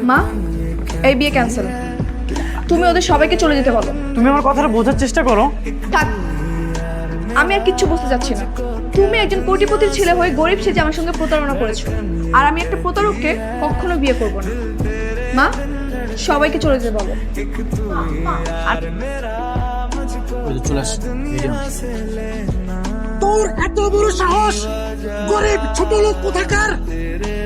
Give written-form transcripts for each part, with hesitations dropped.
মা, এই বিয়ে ক্যান্সেল। তুমি ওদের সবাইকে চলে যেতে বলো। তুমি আমার কথাটা বোঝার চেষ্টা করো। থাক, আমি আর কিচ্ছু বুঝতে চাচ্ছি না। তুমি একজন কোটিপতির ছেলে হয়ে গরিব সেজে আমার সঙ্গে প্রতারণা করেছো, আর আমি একটা প্রতারককে কখনো বিয়ে করব না। মা, সবাইকে চলে যেতে বলো। চলে আসো। তোর এত বড় সাহস! গরিব ছোট লোক কোথাকার!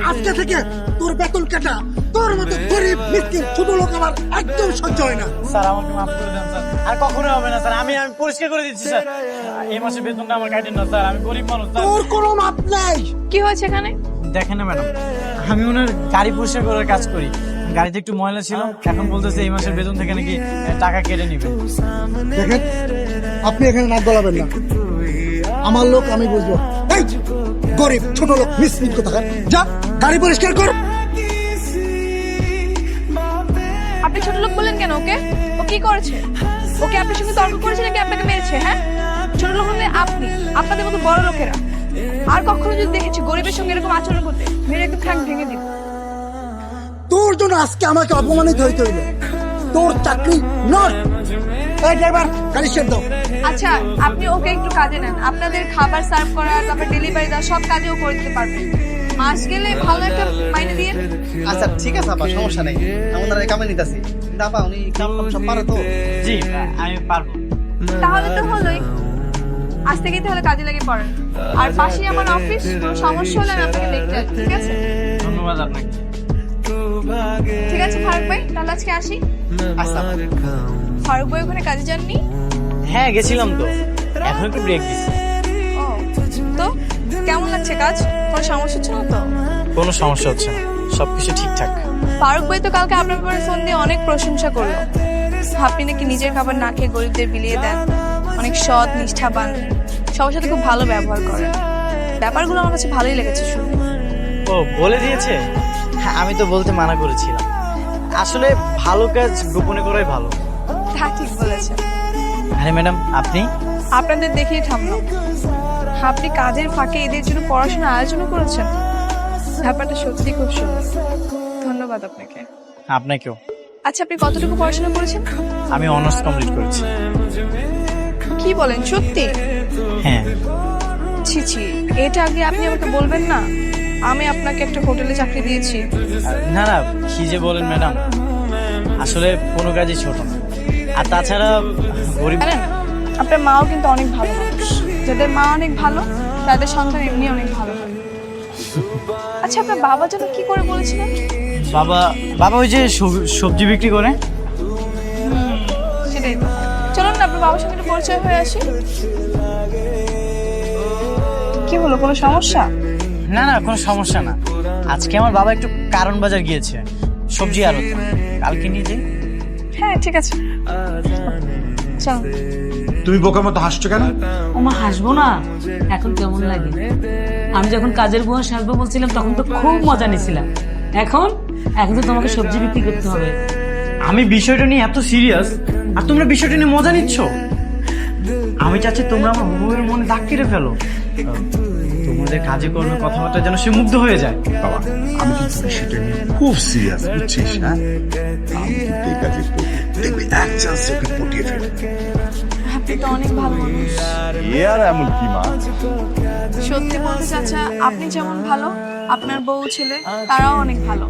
আজকে থেকে তোর বেতন কাটা। তোর মতো গরিব মিসকিন ছোট লোক আমার একদম সহ্য হয় না। স্যার আমাকে মাফ করে দেন স্যার, আর কখনো হবে না স্যার। আমি পরিষ্কার করে দিচ্ছি স্যার, এই মাসে বেতনটা আমার কাটেন না স্যার। আমি গরিব মানুষ স্যার। তোর কোনো মাপ নাই। কি হয়েছে এখানে? দেখেন না ম্যাডাম, আমি ওনার গাড়ি পরিষ্কার করার কাজ করি। গাড়িতে একটু ময়লা ছিল, এখন বলতেছে এই মাসের বেতন থেকে নাকি টাকা কেটে নিবে। দেখেন, আপনি এখানে নাক গলাবেন না। আমার লোক আমি বুঝবো। এই গরিব ছোট লোক মিসকিন কোথাকার, যা গাড়ি পরিষ্কার কর। আপনি ছোট লোক বললেন কেন ওকে? ও কি করেছে? ওকে আপনার সঙ্গে তর্ক করেছে নাকি আপনাকে মেরেছে? হ্যাঁ, ছোট লোক হলে আপনি, আপনাদের মতো বড় লোকেরা। আর কখনো যদি দেখেছি গরিবের সঙ্গে এরকম আচরণ করতে, মেরে একটু ঠ্যাং ভেঙে দিব। তোর জন্য আজকে আমাকে অপমানিত হইতে হইল। তোর চাকরি নট। এই ড্রাইভার, গাড়ি ছেড়ে দাও। আচ্ছা, আপনি ওকে একটু কাজে নেন। আপনাদের খাবার সার্ভ করা, তারপর ডেলিভারি দেওয়া, সব কাজেও করে দিতে পারবেন। মাস গেলে ভালো একটা মাইনে দিয়ে। আচ্ছা ঠিক আছে আপা, সমস্যা নেই। আমরা কামে নিতেছি, কিন্তু আপা উনি কাম সব পারে তো? জি, আমি পারবো। তাহলে তো হলোই। আজ থেকেই তাহলে কাজে লেগে পড়েন। আর পাশেই আমার অফিস, কোনো সমস্যা হলে আমি আপনাকে দেখতে আসবো, ঠিক আছে? ধন্যবাদ আপনাকে। ঠিক আছে ফারুক ভাই, তাহলে আজকে আসি। আচ্ছা ফারুক ভাই ওখানে কাজে যাননি? হ্যাঁ গেছিলাম তো, এখন একটু ব্রেক দিচ্ছি। ও, তো কেমন লাগছে কাজ? কোনো সমস্যা হচ্ছে না তো? কোনো সমস্যা হচ্ছে না, সবকিছু ঠিকঠাক। ফারুক ভাই তো কালকে আপনার ব্যাপারে ফোন দিয়ে অনেক প্রশংসা করলো। আপনি নাকি নিজের খাবার না খেয়ে গরিবদের বিলিয়ে দেন, অনেক সৎ নিষ্ঠাবান, সবার সাথে খুব ভালো ব্যবহার করেন। ব্যাপারগুলো আমার কাছে ভালোই লেগেছে শুনে। ও বলে দিয়েছে? হ্যাঁ, আমি তো বলতে মানা করেছিলাম। আসলে ভালো কাজ গোপনে করাই ভালো। তা ঠিক বলেছেন। আরে ম্যাডাম, আপনি? আপনাদের দেখেই থামলো। আপনি কাজের ফাঁকে এদের জন্য পড়াশোনা আয়োজনও করেছেন। ব্যাপারটা সত্যি খুব সুন্দর। ধন্যবাদ আপনাকে। আপনাকেও। আচ্ছা, আপনি কতটুকু পড়াশোনা করেছেন? আমি অনার্স কমপ্লিট করেছি। কি বলেন, সত্যি? হ্যাঁ। ছি ছি, এটা আগে আপনি আমাকে বলবেন না? আমি আপনাকে একটা হোটেলে চাকরি দিয়েছি। না না, কি যে বলেন ম্যাডাম, আসলে কোনো কাজই ছোট না। আর তাছাড়া গরিব। জানেন, আপনার মাও কিন্তু অনেক ভালো মানুষ। যাদের মা অনেক ভালো, তাদের সন্তান এমনি অনেক ভালো হয়। আচ্ছা, আপনার বাবা যেন কি করে বলেছিলেন? বাবা বাবা ওই যে সবজি বিক্রি করে। সেটাই তো। চলুন না আপনার বাবার সঙ্গে একটু পরিচয় হয়ে আসি। কি হলো, কোনো সমস্যা? না না, কোনো সমস্যা না। আজকে আমার বাবা একটু কারণ বাজার গিয়েছে, সবজি আড়তে। কালকে নিয়ে যাই। হ্যাঁ ঠিক আছে, চল। তুমি বোকার মতো হাসছো কেন? ওমা হাসবো না? এখন কেমন লাগে? আমি যখন কাজের বুয়া সাজবো বলছিলাম তখন তো খুব মজা নিছিলাম। এখন এখন তো তোমাকে সবজি বিক্রি করতে হবে। আমি বিষয়টা নিয়ে এত সিরিয়াস, আর তোমরা বিষয়টা নিয়ে মজা নিচ্ছ। আমি চাচ্ছি তোমরা আমার বউয়ের মনে দাগ কেটে ফেলো। তোমাদের কাজে কর্মে কথাবার্তা যেন সে মুগ্ধ হয়ে যায়। বাবা, আমি কিন্তু বিষয়টা নিয়ে খুব সিরিয়াস, বুঝছিস? হ্যাঁ, আমি কিন্তু এই কাজে দেখবি এক চান্স ওকে পটিয়ে ফেলবো। আপনি তো অনেক ভালো মানুষ। এ আর এমন কি মা? সত্যি বলতে চাচা, আপনি যেমন ভালো, আপনার বউ ছেলে তারাও অনেক ভালো।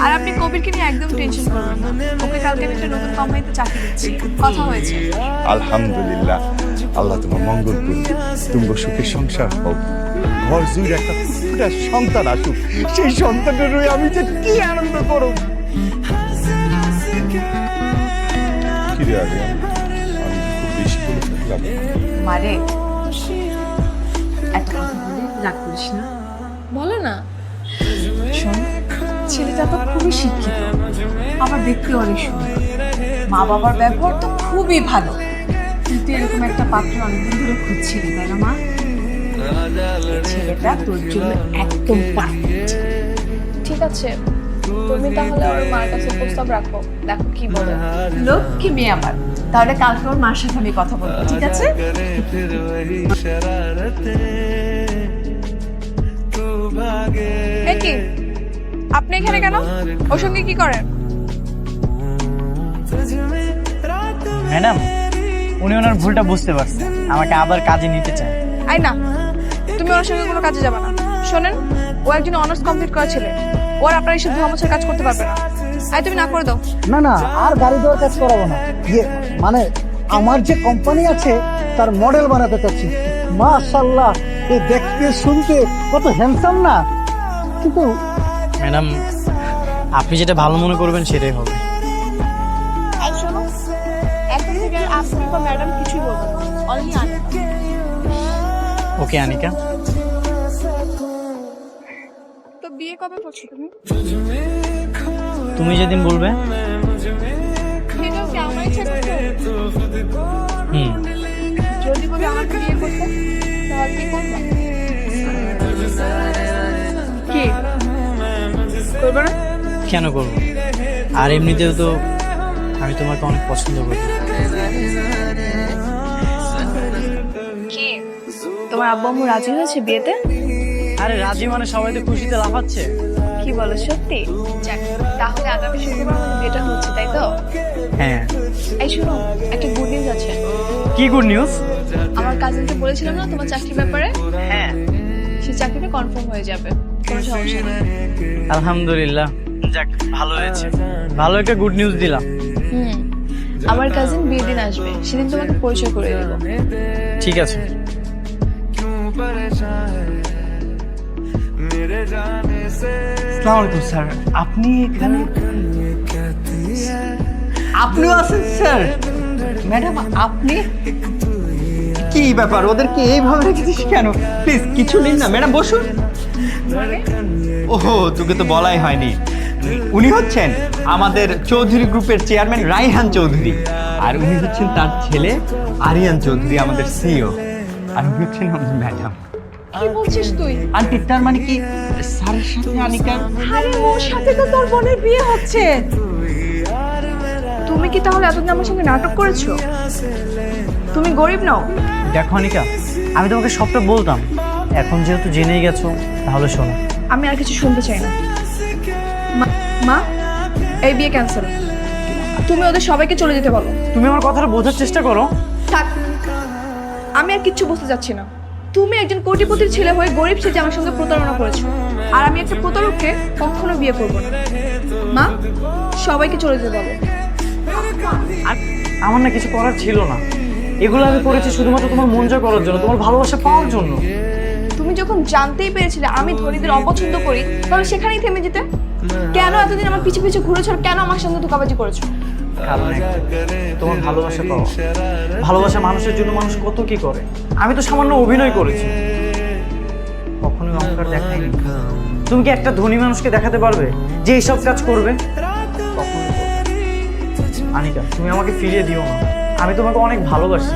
আর আপনি কবিরকে নিয়ে একদম টেনশন করবেন না। ওকে কালকে আমি একটা নতুন কোম্পানিতে চাকরি দিচ্ছি, কথা হয়েছে। আলহামদুলিল্লাহ, আল্লাহ তোমার মঙ্গল করুন। তুমি সুখের সংসার হোক, ঘর জুড়ে একটা ফুটফুটা সন্তান আসুক। সেই সন্তানের রয়ে আমি যে কি আনন্দ করব। কি রে আগে আমি খুব বেশি করে ফেললাম। মারে একটা কথা বলি, রাগ করিস না। বলো না। শোন, ছেলেটা তো খুবই শিক্ষিত, আবার দেখতে অনেক সুন্দর, মা বাবার ব্যবহার তো খুবই ভালো। কিন্তু এরকম একটা পাত্র অনেকদিন ধরে খুঁজছিলি, তাই না মা? ছেলেটা তোর জন্য একদম পারফেক্ট। ঠিক আছে, তুমি তাহলে ওর মার কাছে প্রস্তাব রাখো, দেখো কি বলে। লক্ষ্মী মেয়ে আমার। তাহলে কালকে ওর মার সাথে আমি কথা বলবো, ঠিক আছে? এ কি, আপনি এখানে কেন? ওর সঙ্গে কি করেন? ম্যাডাম, উনি ওনার ভুলটা বুঝতে পারছেন, আমাকে আবার কাজে নিতে চায়। আই না, তুমি ওর সঙ্গে কোনো কাজে যাবে না। শোনেন, ও একজন অনার্স কমপ্লিট করা ছেলে, ওর আপনার এসব ধর্মছের কাজ করতে পারবে না। আই তুমি না করে দাও। না না, আর গাড়ি দেওয়ার কাজ করাবো না। মানে আমার যে কোম্পানি আছে তার মডেল বানাতে চাচ্ছি। মাশাআল্লাহ, এ দেখতে শুনতে কত হ্যান্ডসাম না? কিন্তু ম্যাডাম, আপনি যেটা ভালো মনে করবেন সেটাই হবে। এই শোনো, এখন থেকে আপনি বা ম্যাডাম কিছুই বলবেন না, অনলি আনিকা। ওকে আনিকা। তো বিয়ে কবে করছো তুমি? তুমি যেদিন বলবে। সেটাও কি আমার ইচ্ছা করছে? যদি বলে আমাকে বিয়ে করতে, তাহলে কি করবে? কি করবে না? কেন করবো? আর এমনিতেও তো আমি তোমাকে অনেক পছন্দ করি। কি তোমার আব্বু আম্মু রাজি হয়েছে বিয়েতে? আরে রাজি মানে সবাই তো খুশিতে লাফাচ্ছে। কি বলো সত্যি? যাক, তাহলে আগামী শুক্রবার আমাদের বিয়েটা হচ্ছে, তাই তো? হ্যাঁ। এই শোনো, একটা গুড নিউজ আছে। কি গুড নিউজ? আমার কাজিনকে বলেছিলাম না তোমার চাকরির ব্যাপারে? হ্যাঁ। সেই চাকরিটা কনফার্ম হয়ে যাবে, কোনো সমস্যা নেই। আলহামদুলিল্লাহ, যাক ভালো হয়েছে, ভালো একটা গুড নিউজ দিলাম। আমার কাজিন বিয়ের দিন আসবে, সেদিন তোমাকে পরিচয় করে দেবো। ঠিক আছে। আসসালামু আলাইকুম স্যার, আপনি এখানে? আপনিও আছেন স্যার? ম্যাডাম আপনি কি ব্যাপার, ওদেরকে এইভাবে রেখেছিস কেন? প্লিজ কিছু নিন না। ম্যাডাম বসুন। ওহো, তোকে তো বলাই হয়নি, উনি হচ্ছেন আমাদের চৌধুরী গ্রুপের চেয়ারম্যান রাইহান চৌধুরী, আর উনি হচ্ছেন তার ছেলে আরিয়ান চৌধুরী, আমাদের সিইও, আর উনি হচ্ছেন আমাদের ম্যাডাম। কি বলছিস তুই? আন্টি, তার মানে কি স্যারের সাথে আনিকার? আরে ওর সাথে তো তোর বোনের বিয়ে হচ্ছে। তুমি কি তাহলে এতদিন আমার সঙ্গে নাটক করেছো? তুমি গরিব নাও? দেখো আনিকা, আমি তোমাকে সবটা বলতাম, এখন যেহেতু জেনেই গেছো তাহলে শোনো। আমি আর কিছু শুনতে চাই না। মা, এই বিয়ে ক্যান্সেল। তুমি ওদের সবাইকে চলে যেতে বলো। তুমি আমার কথাটা বোঝার চেষ্টা করো। থাক, আমি আর কিচ্ছু বুঝতে যাচ্ছি না। তুমি একজন কোটিপতির ছেলে হয়ে গরিব সেজে আমার সঙ্গে প্রতারণা করেছো, আর আমি একটা প্রতারককে কখনো বিয়ে করবো না। মা, সবাইকে চলে যেতে বলো। আর আমার না কিছু করার ছিল না, এগুলো আমি করেছি শুধুমাত্র তোমার মন জয় করার জন্য, তোমার ভালোবাসা পাওয়ার জন্য। তুমি যখন জানতেই পেরেছিলে আমি ধনীদের অপছন্দ করি, তাহলে সেখানেই থেমে যেতে। কেন এতদিন আমার পিছু পিছু ঘুরেছো, আর কেন আমার সঙ্গে ধোঁকাবাজি করেছো? কারণ একটাই, তোমার ভালোবাসা পাওয়া। ভালোবাসা মানুষের জন্য মানুষ কত কি করে। আমি তো সামান্য অভিনয় করেছি, কখনোই অহংকার দেখাইনি। তুমি কি একটা ধনী মানুষকে দেখাতে পারবে যে এইসব কাজ করবে? কখনোই করবে না। আনিকা, তুমি আমাকে ফিরিয়ে দিও না, আমি তোমাকে অনেক ভালোবাসি।